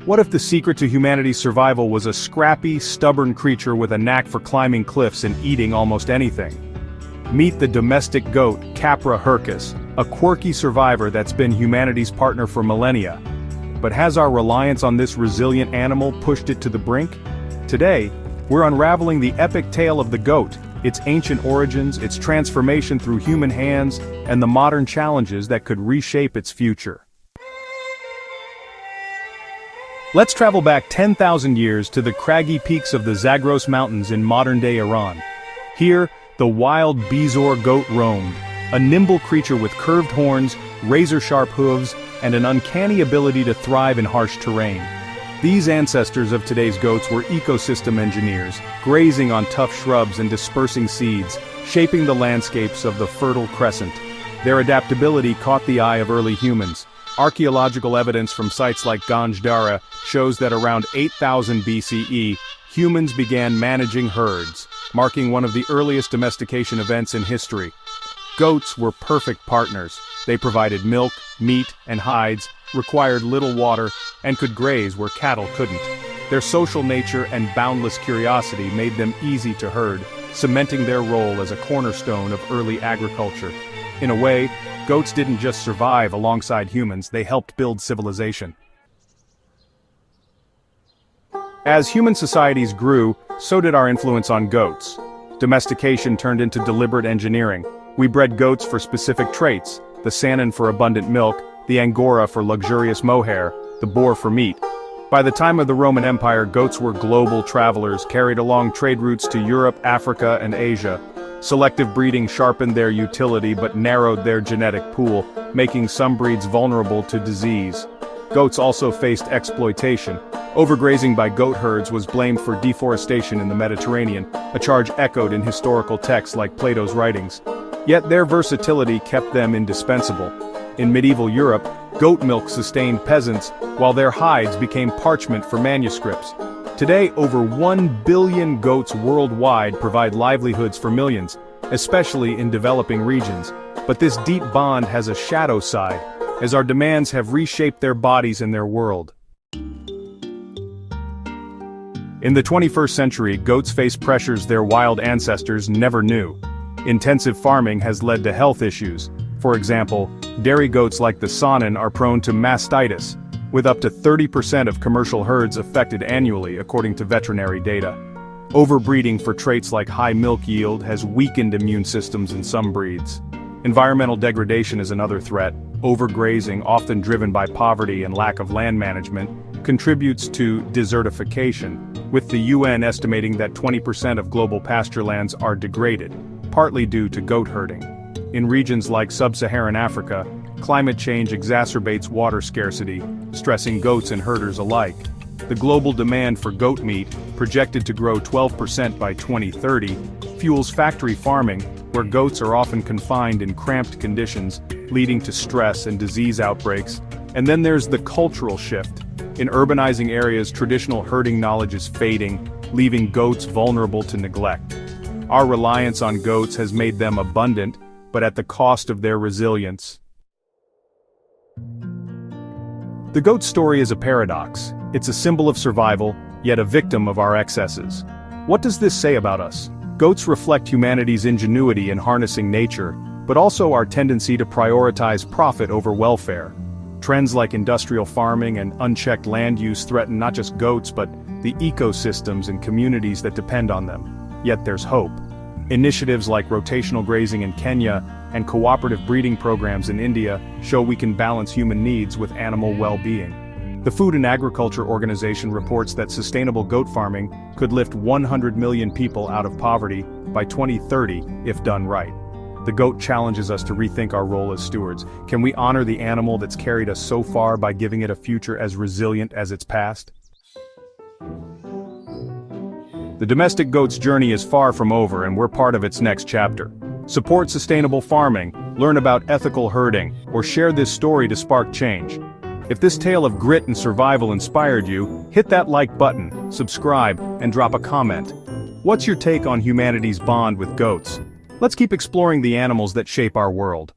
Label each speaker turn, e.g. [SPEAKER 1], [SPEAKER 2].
[SPEAKER 1] What if the secret to humanity's survival was a scrappy, stubborn creature with a knack for climbing cliffs and eating almost anything? Meet the domestic goat, Capra Hircus, a quirky survivor that's been humanity's partner for millennia. But has our reliance on this resilient animal pushed it to the brink? Today, we're unraveling the epic tale of the goat, its ancient origins, its transformation through human hands, and the modern challenges that could reshape its future. Let's travel back 10,000 years to the craggy peaks of the Zagros Mountains in modern-day Iran. Here, the wild Bezoar goat roamed, a nimble creature with curved horns, razor-sharp hooves, and an uncanny ability to thrive in harsh terrain. These ancestors of today's goats were ecosystem engineers, grazing on tough shrubs and dispersing seeds, shaping the landscapes of the Fertile Crescent. Their adaptability caught the eye of early humans. Archaeological evidence from sites like Ganj Dareh shows that around 8000 BCE, humans began managing herds, marking one of the earliest domestication events in history. Goats were perfect partners. They provided milk, meat, and hides, required little water, and could graze where cattle couldn't. Their social nature and boundless curiosity made them easy to herd, cementing their role as a cornerstone of early agriculture. In a way, goats didn't just survive alongside humans, they helped build civilization. As human societies grew, so did our influence on goats. Domestication turned into deliberate engineering. We bred goats for specific traits, the Saanen for abundant milk, the Angora for luxurious mohair, the boar for meat. By the time of the Roman Empire, goats were global travelers carried along trade routes to Europe, Africa, and Asia. Selective breeding sharpened their utility but narrowed their genetic pool, making some breeds vulnerable to disease. Goats also faced exploitation. Overgrazing by goat herds was blamed for deforestation in the Mediterranean, a charge echoed in historical texts like Plato's writings. Yet their versatility kept them indispensable. In medieval Europe, goat milk sustained peasants, while their hides became parchment for manuscripts. Today, over 1 billion goats worldwide provide livelihoods for millions, especially in developing regions. But this deep bond has a shadow side, as our demands have reshaped their bodies and their world. In the 21st century, goats face pressures their wild ancestors never knew. Intensive farming has led to health issues. For example, dairy goats like the Saanen are prone to mastitis, with up to 30% of commercial herds affected annually according to veterinary data. Overbreeding for traits like high milk yield has weakened immune systems in some breeds. Environmental degradation is another threat. Overgrazing, often driven by poverty and lack of land management, contributes to desertification, with the UN estimating that 20% of global pasture lands are degraded, partly due to goat herding. In regions like sub-Saharan Africa, climate change exacerbates water scarcity, stressing goats and herders alike. The global demand for goat meat, projected to grow 12% by 2030, fuels factory farming, where goats are often confined in cramped conditions, leading to stress and disease outbreaks. And then there's the cultural shift. In urbanizing areas, traditional herding knowledge is fading, leaving goats vulnerable to neglect. Our reliance on goats has made them abundant, but at the cost of their resilience. The goat story is a paradox. It's a symbol of survival, yet a victim of our excesses. What does this say about us? Goats reflect humanity's ingenuity in harnessing nature, but also our tendency to prioritize profit over welfare. Trends like industrial farming and unchecked land use threaten not just goats but the ecosystems and communities that depend on them. Yet there's hope. Initiatives like rotational grazing in Kenya and cooperative breeding programs in India show we can balance human needs with animal well-being. The Food and Agriculture Organization reports that sustainable goat farming could lift 100 million people out of poverty by 2030 if done right. The goat challenges us to rethink our role as stewards. Can we honor the animal that's carried us so far by giving it a future as resilient as its past? The domestic goat's journey is far from over, and we're part of its next chapter. Support sustainable farming, learn about ethical herding, or share this story to spark change. If this tale of grit and survival inspired you, hit that like button, subscribe, and drop a comment. What's your take on humanity's bond with goats? Let's keep exploring the animals that shape our world.